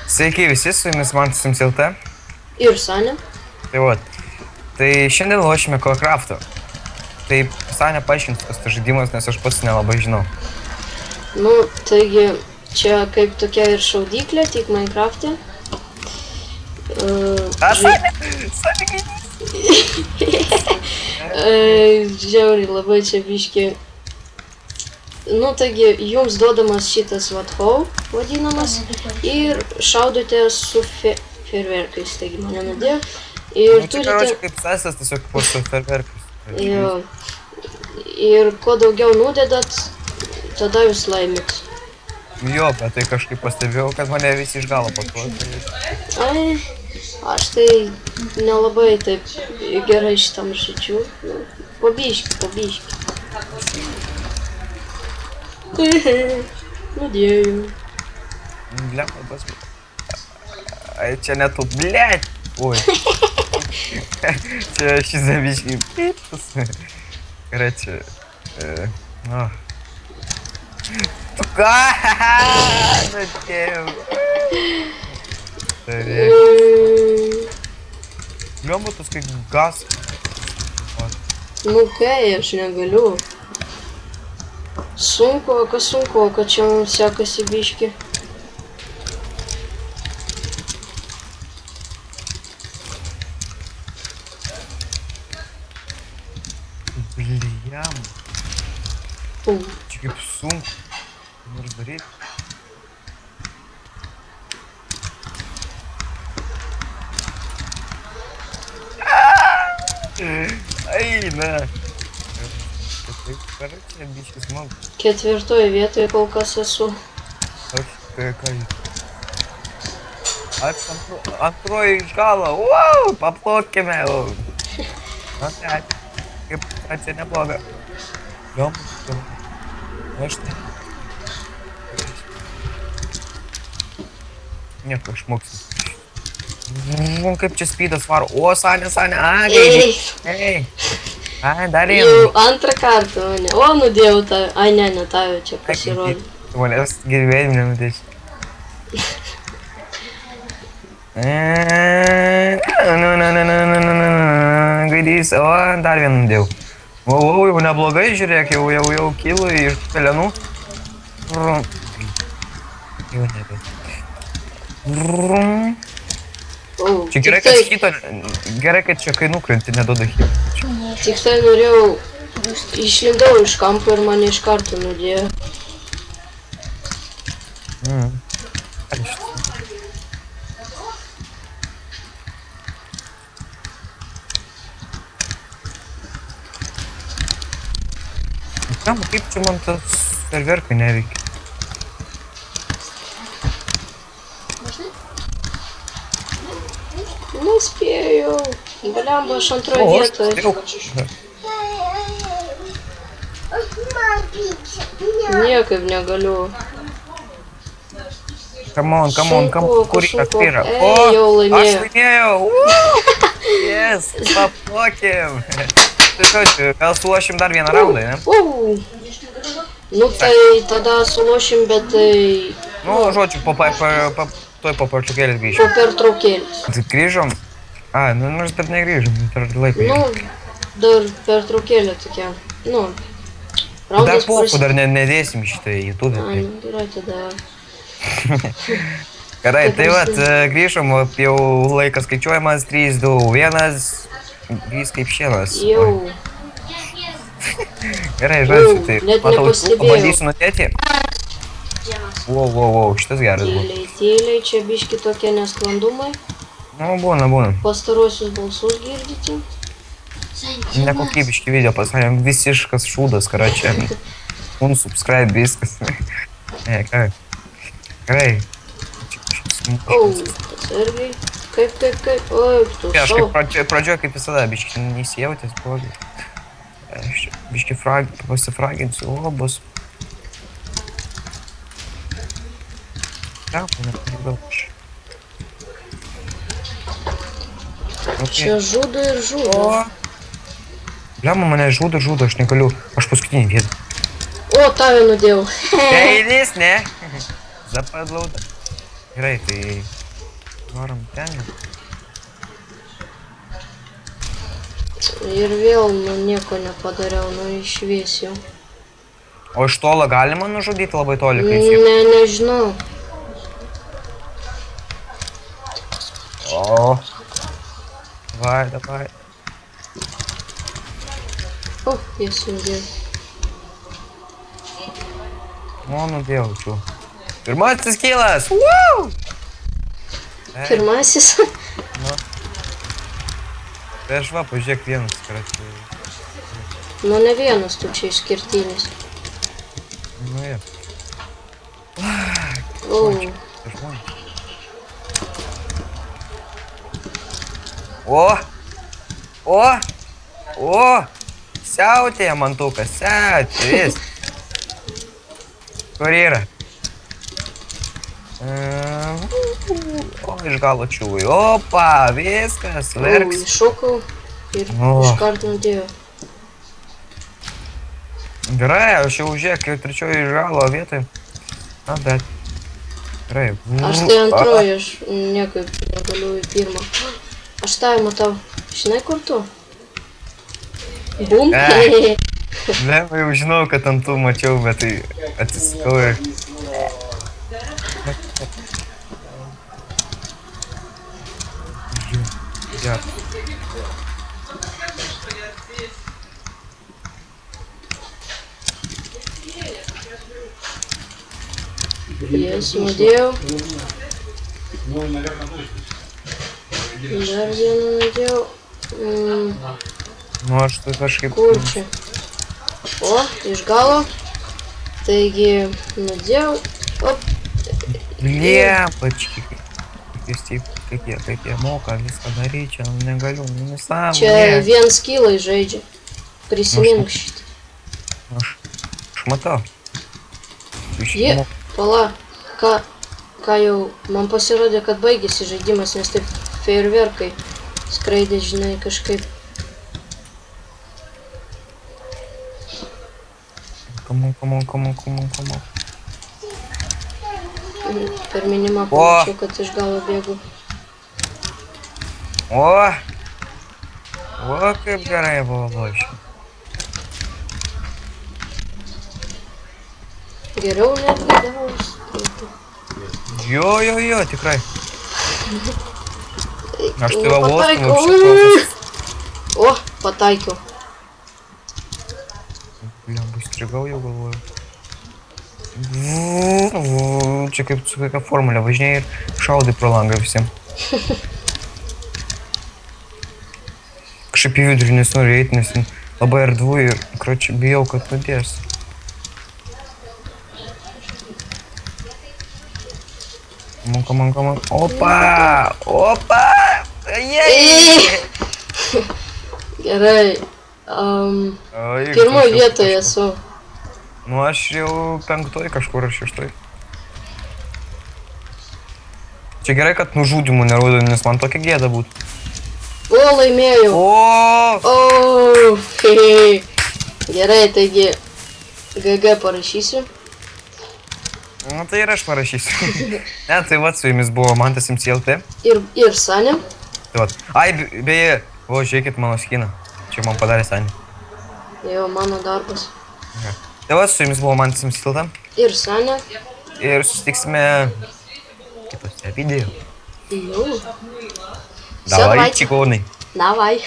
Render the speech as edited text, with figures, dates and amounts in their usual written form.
Sveiki visi, su jumis Mantas MCLT. Ir Sanė. Tai vat. Tai šiandien lošime Craft'o. Tai Sanė paaiškins, kas tas žaidimas, nes aš pats nelabai žinau. Nu, taigi, čia kaip tokia ir šaudyklė, tik Minecraft'e. Sanė gaidys. Žiauriai labai čia biški. Nu, taigi, jums duodamas šitas vathau vadinamas ir šaudote su fejerverkais, taigi mane nudėjo. Ir Čia karočią kaip sesas, tiesiog po su fejerverkais. Jo. Ir kuo daugiau nudedat, tada jūs laimit. Jo, bet tai kažkaip pastebėjau, kad mane visi iš galo pakuoja. Ai, aš tai nelabai taip gerai šitam žaidžiu. Pabiški. Nudėjau. Blemba, bas. Ai, čia netu, blėt. Oi. Čia šis zabiškai pitus. Gerai, čia... Nu. Tu ką? Nudėjau. Blemba, tas kaip gas. Nu kai, aš negaliu. Sunku, kad čia mums sekasi biški. Bliam. Čia kaip sunku. Nors daryti. Ai, na. Короче, biškis smagu. Ketvirtoje vietoje kol kas esu. Aš ką Aš antroji iš galo. Wow, paplokime. Na tai, kaip čia nebloga. Jom, aš tai. Nieko, išmoksim. Kaip čia speedas varo. O, Sanė, gaidžiai. Ei. Ai, dar vieną. Jau antrą kartą mane. O, nudėjau tą. Ai, ne tavę čia pasirodė. Manęs gyvenime nenudėsi. Gaidys, o, dar vieną nudėjau. O, jau neblogai, žiūrėk, jau kylu iš pelenų. Jau nebe. Čia gerai, kad hito, gerai, kad čia kai nukrenti, neduoda hito. Tik tai norėjau, išlindau iš kampo ir mane iš karto nudėjo. Kaip čia man tas fejerverkai neveikia? Nespėjau. Blemba, aš antroje vietoje. Niekaip negaliu. Come on, kur yra? O, jau laimėjau. Aš laimėjau. Yes, paplokėm. Tai žodžiu, gal sulošim dar vieną raundą, ne? Nu tai tada sulošim, bet tai... Nu, žodžiu, tuoj po pertraukėlės grįžim. Po pertraukėlės. Tai grįžom? A, nu mes dar negrįžom, per laiką. Nu, dar pertraukėlė tokia. Nu, Dar popu dar nedėsim šitą į YouTube. Ai, gerai tada. Gerai, tai vat, grįžom, jau laikas skaičiuojamas, 3, 2, 1, grįs kaip šienas. Jau. Gerai, žodžiu, tai Net nepastebėjau. pabandysiu nutėti. Wow, šitas geras buvo. Tyliai, čia biški tokie nesklandumai. Nu, būna. Pastarosius balsus girdite. Nekokybiški video pasakėm, visiškas šūdas, karočią. Unsubscribe viskas. Gerai. Atsargiai. Kaip. Oi, tu Aš šau. kaip pradžioje kaip visada, biški neįsijautęs blogai. Biški pasifraginsiu, o bus. Čia žudo ir žudo. Blemba, mane žudo, aš negaliu. Aš paskutinį vietą. O, tave nudėjau. Gaidys, ne? Zapadlau. Gerai, tai Varom ten. Ir vėl, nu, nieko nepadariau, nu, išvies jau. O iš tolo galima nužudyti labai toli, kai jis... Ne, nežinau. O. Давай, давай. O, jis judėjo. O, nudėjau, čiū. Pirmasis kilas! Woo! Pirmasis. Nu. Tai aš va, pažiūrėk vienas, karatė. Nu, ne vienas tu čia išskirtinis. Nu, jie. O, Tai žmonės. O! O! O! Siautėja mantukas, siautė vis. Kur yra? O, iš galo čiūvai. Opa, viskas, verks. iššokau ir O. iškart nudėjau. Gerai, aš jau žiūrėk, jau trečioji iš galo vietoj. Na, bet. Gerai. Aš tai antroji, aš niekaip negaliu į pirmą. Aš tai matau. Žinai, kur tu? Bum. Ne, jau žinau, kad ant tų mačiau, bet tai atsisukau ir... Gerai. Jas nudėjau. Dar vieną nudėjau. Nu, aš tai kažkaip... Kur čia? O, iš galo. Taigi, nudėjau. Op. Liepački. Kaip jie moka viską daryti, čia negaliu, nu nesąmonė. Čia viens kilai žaidžia. Prisimink šitą. Aš matau. Jie, pala, ką jau, man pasirodė, kad baigėsi žaidimas, nes taip fejerverkai skraidė, žinai, kažkaip. Come on. Per minimą pamačiau, kad iš galo bėgu. O, kaip gerai buvo lošia. Geriau netgi davus. Jo, tikrai. Aš tai va Pataikiau. O, pataikiau. Bliam, įstrigau jau galvoju. Čia kaip su kokia formulė važinėjai ir šaudai pro langą visiems. Kažkaip į vidurį nesinori eiti, nes labai erdvu ir, kročiai, bijau, kad nudės. Come on. Opa! Jei! Gerai. Pirmoje vietoje esu. Nu, aš jau 5 kažkur ar 6. Čia gerai, kad nužudimų nerodo, nes man tokia gėda būtų. O, laimėjau. O! Hei. Gerai, taigi GG parašysiu. Nu, tai ir aš parašysiu. Ne, tai vat, su jumis buvo Mantas MCLT. Ir Sanė. Tai vat. Ai, beje, o, žiūrėkit mano skiną. Čia man padarė Sanė. Jo, mano darbas. Tai vat, su jumis buvo Mantas MCLT. Ir Sanė. Ir susitiksime kitose video. Jo. Давай, чеконы. Давай.